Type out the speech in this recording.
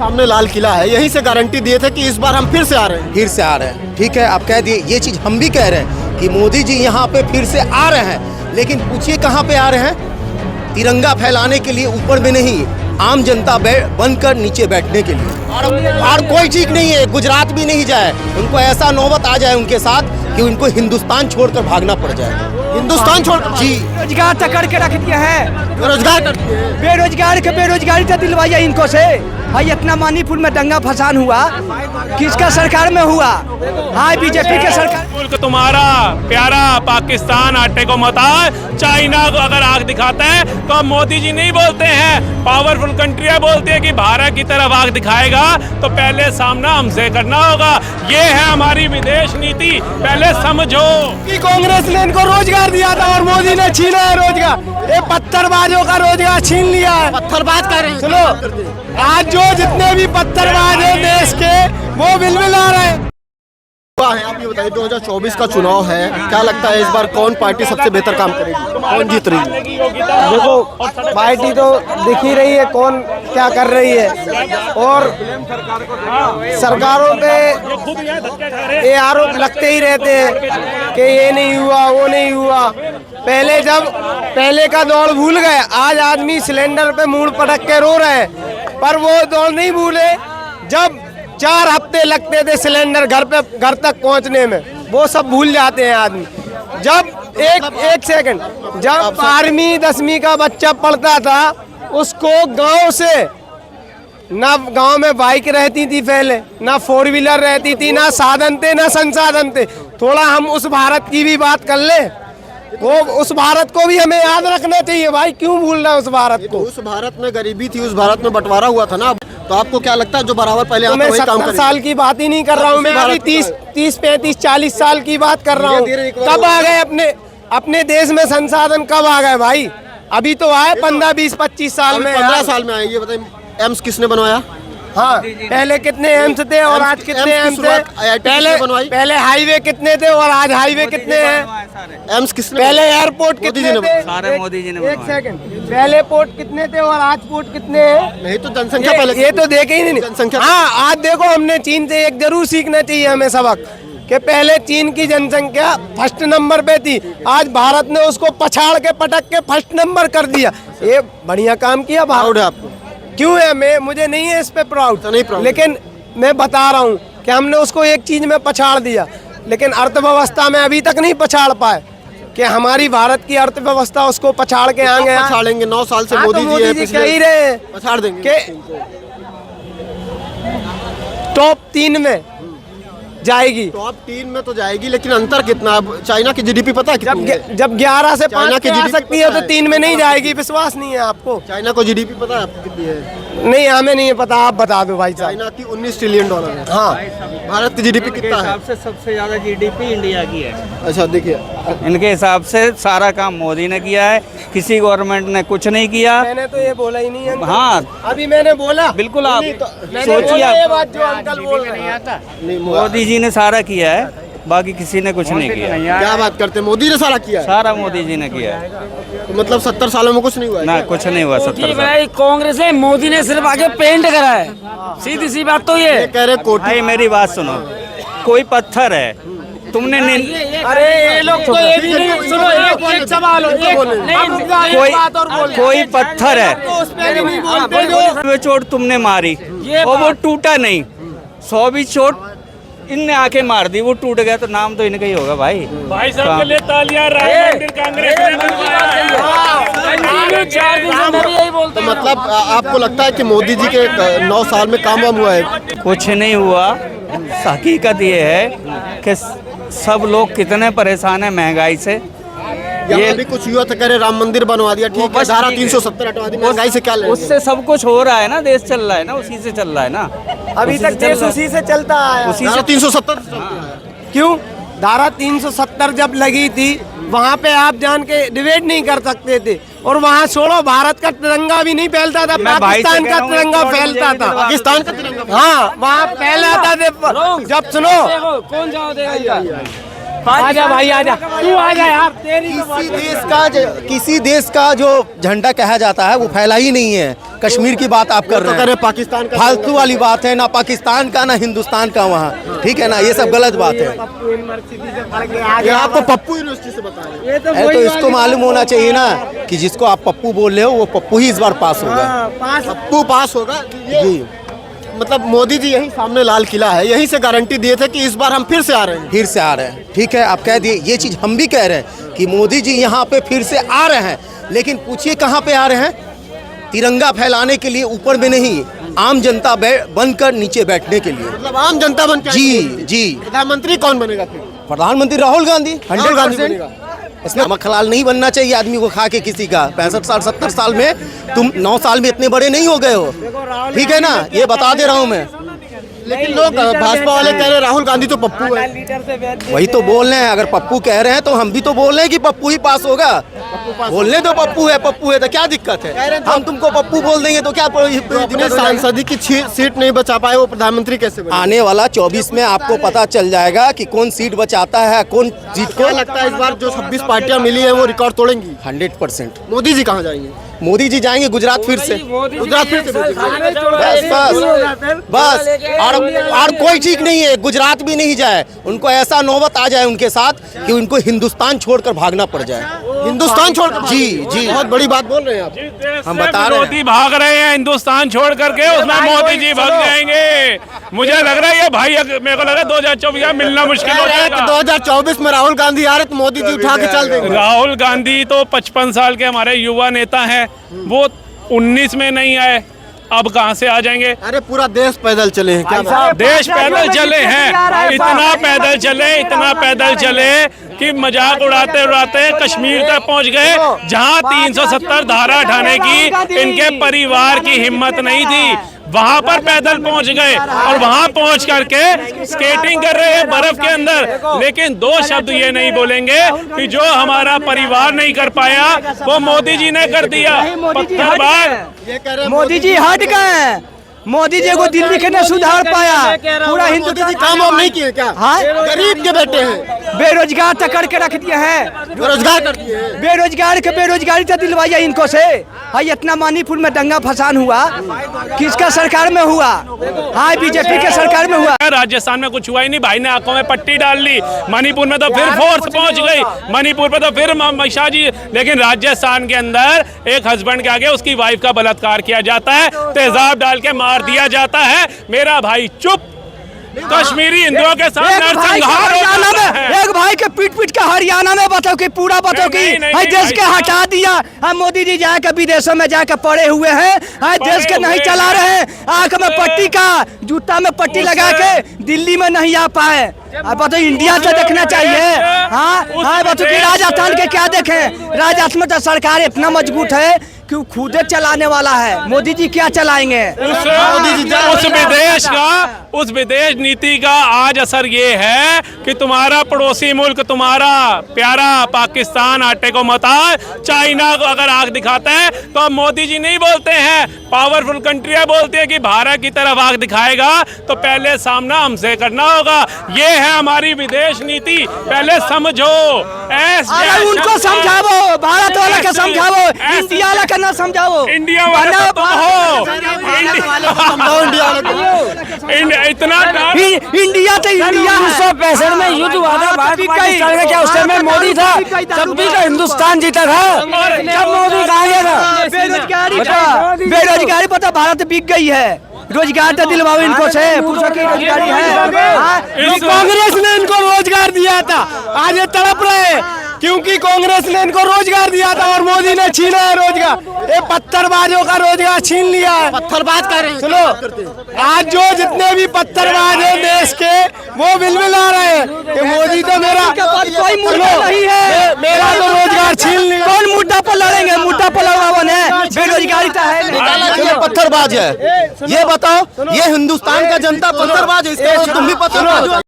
सामने लाल किला है, यहीं से गारंटी दिए थे कि इस बार हम फिर से आ रहे हैं। फिर से आ रहे हैं, ठीक है, आप कह दिए, ये चीज़ हम भी कह रहे हैं कि मोदी जी यहाँ पे फिर से आ रहे हैं, लेकिन पूछिए कहाँ पे आ रहे हैं? तिरंगा फैलाने के लिए ऊपर में नहीं, आम जनता बनकर नीचे बैठने के लिए। और कोई ठीक नहीं है, गुजरात भी नहीं जाए, उनको ऐसा नौबत आ जाए उनके साथ कि उनको हिंदुस्तान छोड़कर भागना पड़ जाए। हिंदुस्तान छोड़कर जी, रोजगार टकर के रख दिया है, बेरोजगार करते हैं। बेरोजगारी तो दिलवाइए इनको से। भाई इतना मणिपुर में दंगा फसान हुआ, किसका सरकार में हुआ? हाँ, बीजेपी के सरकार। मुल्क तुम्हारा प्यारा पाकिस्तान आटे को मता, चाइना को अगर आग दिखाता है तो अब मोदी जी नहीं बोलते हैं, पावरफुल कंट्रियां बोलती है कि भारत की तरफ आग दिखाएगा तो पहले सामना हमसे करना होगा। ये है हमारी विदेश नीति, पहले समझो। कि कांग्रेस ने इनको रोजगार दिया था और मोदी ने छीना है रोजगार। ये पत्थरबाजों का रोजगार छीन लिया है। पत्थरबाज कर रहे हैं। सुनो, आज जो जितने भी पत्थरबाज हैं देश के, वो बिल आ रहे हैं। आप ये बताइए, 2024 का चुनाव है, क्या लगता है इस बार कौन पार्टी सबसे बेहतर काम करेगी, कौन जीत रही है? देखो, पार्टी तो दिख ही रही है कौन क्या कर रही है, और सरकारों पे ये आरोप लगते ही रहते हैं कि ये नहीं हुआ, वो नहीं हुआ। पहले का दौर भूल गए, आज आदमी सिलेंडर पे मुंह पटक के रो रहे हैं, पर वो दौर नहीं भूले जब 4 हफ्ते लगते थे सिलेंडर घर तक पहुंचने में, वो सब भूल जाते हैं आदमी। जब एक सेकंड, जब 12वीं 10वीं का बच्चा पढ़ता था, उसको गांव से, ना गांव में बाइक रहती थी पहले, ना 4 व्हीलर रहती थी, ना साधन थे, ना संसाधन थे। थोड़ा हम उस भारत की भी बात कर ले, वो उस भारत को भी हमें याद रखना चाहिए भाई, क्यों भूल रहे हैं उस भारत को? उस भारत में गरीबी थी, उस भारत में बंटवारा हुआ था ना, तो आपको क्या लगता है जो बराबर पहले तो मैं 70 साल की बात ही नहीं कर रहा हूँ, मैं अभी 30, 35, 40 साल की बात कर रहा हूँ। कब आ गए अपने देश में संसाधन, कब आ गए भाई? अभी तो आए 15, 20, 25 साल में, 15 साल में आए। ये बताइए, एम्स किसने बनवाया? हाँ, पहले कितने एम्स थे और आज कितने एम्स थे? पहले हाईवे कितने थे और आज हाईवे कितने हैं? एम्स किसने? पहले एयरपोर्ट कितने थे? सारे मोदी जी ने। एक सेकंड, पहले पोर्ट कितने थे और आज पोर्ट कितने हैं? नहीं तो जनसंख्या पहले, ये तो देखे ही नहीं जनसंख्या। हाँ, आज देखो, हमने चीन से एक जरूर सीखना चाहिए हमें सबक, कि पहले चीन की जनसंख्या फर्स्ट नंबर पे थी, आज भारत ने उसको पछाड़ के पटक के फर्स्ट नंबर कर दिया। ये बढ़िया काम किया भारत। आपको क्यों है? मुझे नहीं है इस पे प्राउड, लेकिन मैं बता रहा हूँ कि हमने उसको एक चीज में पछाड़ दिया, लेकिन अर्थव्यवस्था में अभी तक नहीं पछाड़ पाए, कि हमारी भारत की अर्थव्यवस्था उसको पछाड़ के आगे पछाड़ेंगे। 9 साल से मोदी जी कह ही रहे हैं पछाड़ देंगे कि टॉप 3 में जाएगी। टॉप 3 में तो जाएगी, लेकिन अंतर कितना? चाइना की जीडीपी पता है कितनी है? जब 11 से 5 की आ सकती है तो 3 में नहीं है? जाएगी। विश्वास नहीं है आपको? चाइना को जीडीपी पता है आपको कितनी है? नहीं, हमें नहीं पता, आप बता दो भाई साहब। चाइना की $19 ट्रिलियन है। हाँ, भारत की जीडीपी कितना है? से सबसे ज्यादा जीडीपी इंडिया की है। अच्छा, देखिए, इनके हिसाब से सारा काम मोदी ने किया है, किसी गवर्नमेंट ने कुछ नहीं किया। मैंने तो ये बोला ही नहीं है। हाँ, अभी मैंने बोला, बिल्कुल, आप सोचिए ये बात जो अंकल बोल रहे हैं। मोदी जी ने सारा किया है, बाकी किसी ने कुछ नहीं किया। क्या बात करते हैं, मोदी ने सारा किया है? सारा मोदी जी ने किया है। तो मतलब 70 सालों में कुछ नहीं हुआ है? ना, कुछ नहीं हुआ 70 साल। कांग्रेस है, मोदी ने सिर्फ आगे पेंट करा है, सीधी सी बात तो ये। कह रहे कोठी। भाई मेरी बात सुनो, कोई पत्थर है, तुमने अरे ये लोग तो ये भी नहीं सुनो, एक सवाल हो, कोई पत्थर है, वो चोट तुमने मारी और वो टूटा नहीं, 100 भी चोट इनने आके मार दी, वो टूट गया, तो नाम तो इनका ही होगा भाई। भाई साहब के लिए तालियां, राम मंदिर कांग्रेस ने बनवाया। तो मतलब आपको लगता है कि मोदी जी के 9 साल में काम वाम हुआ है? कुछ नहीं हुआ। हकीकत ये है कि सब लोग कितने परेशान हैं महंगाई से। ये अभी कुछ हुआ था, कह रहे राम मंदिर बनवा दिया, ठीक है, धारा 370 हटवा दी, महंगाई से क्या लेंगे? उससे सब कुछ हो रहा है ना, देश चल रहा है ना, उसी से चल रहा है ना। अभी तक देश उसी से चलता है। धारा 370 क्यों? धारा 370 जब लगी थी, वहाँ पे आप जान के डिबेट नहीं कर सकते थे, और वहाँ छोड़ो, भारत का तिरंगा भी नहीं फैलता था, पाकिस्तान का तिरंगा फैलता था। पाकिस्तान का तिरंगा? हाँ, वहाँ फैलाता था। जब सुनो, कौन जाओ देगा? आजा भाई आजा, तू आजा यार, तेरी किसी देश का जो झंडा कहा जाता है वो फैला ही नहीं है। कश्मीर की बात आप कर रहे हैं, पाकिस्तान का फालतू वाली बात है। ना पाकिस्तान का ना हिंदुस्तान का वहाँ, ठीक है ना, ये सब गलत बात है। ये आपको पप्पू यूनिवर्सिटी से बता रहे हैं। तो इसको मालूम होना चाहिए ना कि जिसको आप पप्पू बोल रहे हो वो पप्पू ही इस बार पास होगा। पप्पू पास होगा जी, मतलब मोदी जी यही सामने लाल किला है, यहीं से गारंटी दिए थे कि इस बार हम फिर से आ रहे हैं। फिर से आ रहे हैं, ठीक है, आप कह दिए। ये चीज़ हम भी कह रहे हैं कि मोदी जी यहाँ पे फिर से आ रहे हैं, लेकिन पूछिए कहाँ पे आ रहे हैं? तिरंगा फैलाने के लिए ऊपर में नहीं, आम जनता बनकर नीचे बैठने के लिए। मतलब आम जनता बन के जी जी। प्रधानमंत्री कौन बनेगा फिर? प्रधानमंत्री राहुल गांधी 100%। बनेगा। इसमें नमक हलाल नहीं बनना चाहिए आदमी को खा के किसी का। 65 साल 70 साल में तुम 9 साल में इतने बड़े नहीं हो गए हो, ठीक है ना, ये बता दे रहा हूँ मैं। लेकिन लोग भाजपा वाले कह रहे हैं राहुल गांधी तो पप्पू है। वही तो बोल रहे हैं, अगर पप्पू कह रहे हैं तो हम भी तो बोल रहे हैं कि पप्पू ही पास होगा। बोलने तो पप्पू है तो क्या दिक्कत है? हम तुमको पप्पू बोल देंगे तो क्या सांसद की सीट नहीं बचा पाए, वो प्रधानमंत्री कैसे बने? आने वाला 24 में आपको पता चल जाएगा कि कौन सीट बचाता है, कौन जीत को। क्या लगता है इस बार जो 26 पार्टियां मिली है वो रिकॉर्ड तोड़ेंगी? 100%। मोदी जी कहाँ जाएंगे? मोदी जी जाएंगे गुजरात फिर से। गुजरात फिर से बस और कोई ठीक नहीं है, गुजरात भी नहीं जाए। उनको ऐसा नौबत आ जाए उनके साथ कि उनको हिंदुस्तान छोड़कर भागना पड़ जाए। हिंदुस्तान छोड़कर? जी जी, बहुत बड़ी बात बोल रहे हैं आप। हम बता रहे हैं। मोदी भाग रहे हैं हिंदुस्तान छोड़ करके, उसमें मोदी जी भाग जाएंगे। मुझे लग रहा है ये भाई, मेरे को लग रहा है 2024 में मिलना मुश्किल हो जाएगा। 2024 में राहुल गांधी आ रहे तो मोदी जी उठा के चल देंगे। राहुल गांधी तो 55 साल के हमारे युवा नेता हैं, वो 19 में नहीं आए, अब कहां से आ जाएंगे? अरे पूरा देश पैदल चले हैं क्या? देश पैदल चले हैं, इतना पैदल चले कि मजाक उड़ाते उड़ाते कश्मीर तक पहुंच गए, जहां 370 धारा उठाने की इनके परिवार की हिम्मत नहीं थी। वहां पर पैदल पहुंच गए और वहां पहुंच करके स्केटिंग कर रहे हैं बर्फ के अंदर। लेकिन 2 शब्द ये नहीं बोलेंगे कि जो हमारा परिवार नहीं कर पाया वो मोदी जी ने कर दिया। पत्थरबाज मोदी जी हट गए। मोदी जी को दिल्ली के ने सुधार पाया, पूरा हिंदुस्तान काम वाम नहीं किए क्या? हाँ? गरीब के बेटे हैं, बेरोजगार तक के रख दिए हैं। बेरोजगार कर दिए हैं। बेरोजगारी तो दिलवाइए इनको से। हाँ, इतना मणिपुर में दंगा फसान हुआ, किसका सरकार में हुआ? हाँ, बीजेपी के सरकार में हुआ। राजस्थान में कुछ हुआ ही नहीं, भाई ने आंखों में पट्टी डाल ली। मणिपुर में तो फिर फोर्स पहुंच गई, मणिपुर पे तो फिर महिषा जी। लेकिन राजस्थान के अंदर एक हस्बैंड के आगे उसकी वाइफ का बलात्कार किया जाता है, तेजाब डाल के मार दिया जाता है। मेरा भाई चुप, कश्मीरी हिंदुओं के साथ नरसंहार होता है। एक भाई के पीट के हरियाणा में बताओ कि पूरा बताओ कि देश के हटा दिया। हम मोदी जी जाकर विदेशों में जाकर पड़े हुए हैं, देश के नहीं चला रहे हैं। आंख में पट्टी का जूता में पट्टी लगा के दिल्ली में नहीं आ पाए। अब बताओ, इंडिया से देखना चाहिए। हाँ बताओ कि राजस्थान के क्या देखें? राजस्थान में तो सरकार इतना मजबूत है कि वो खुद चलाने वाला है। मोदी जी क्या चलाएंगे? उस विदेश नीति का आज असर ये है कि तुम्हारा पड़ोसी मुल्क, तुम्हारा प्यारा पाकिस्तान आटे को मता, चाइना को अगर आग दिखाता है तो अब मोदी जी नहीं बोलते हैं, पावरफुल कंट्रियां बोलती है कि भारत की तरफ आग दिखाएगा तो पहले सामना हमसे करना होगा। ये है हमारी विदेश नीति, पहले समझो। अरे उनको समझाओ, भारत वाला का समझाओ, इंडिया वाला का ना समझाओ। इंडिया वाला तो तुम हो, इतना इंडिया तो इंडिया 1965 में युद्ध हुआ था भारत पाकिस्तान का, क्या उस समय मोदी था? तब भी तो हिंदुस्तान जीता था, जब मोदी कहाँ गया था? बेरोजगारी पता भारत बिक गई है। रोजगार तो दिलवाओ इनको से, पूछो कि रोजगारी है। कांग्रेस ने इनको रोजगार दिया था, आज ये तड़प रहे क्योंकि कांग्रेस ने इनको रोजगार दिया था और मोदी ने छीना है रोजगार। ये पत्थरबाजों का रोजगार छीन लिया है। पत्थरबाज कर रहे हैं। सुनो, आज जो जितने भी पत्थरबाज हैं देश के, वो बिलबिला रहे हैं कि मोदी तो मेरा कोई मुद्दा नहीं है, मेरा तो रोजगार छीन लिया। कौन मुद्दा पर लड़ेंगे? मुद्दा पर लड़वावन है, बेरोजगारी तो है नहीं। ये पत्थरबाज है, ये बताओ, ये हिंदुस्तान का जनता पत्थरबाज है, इसका तुम भी पत्थरबाज हो।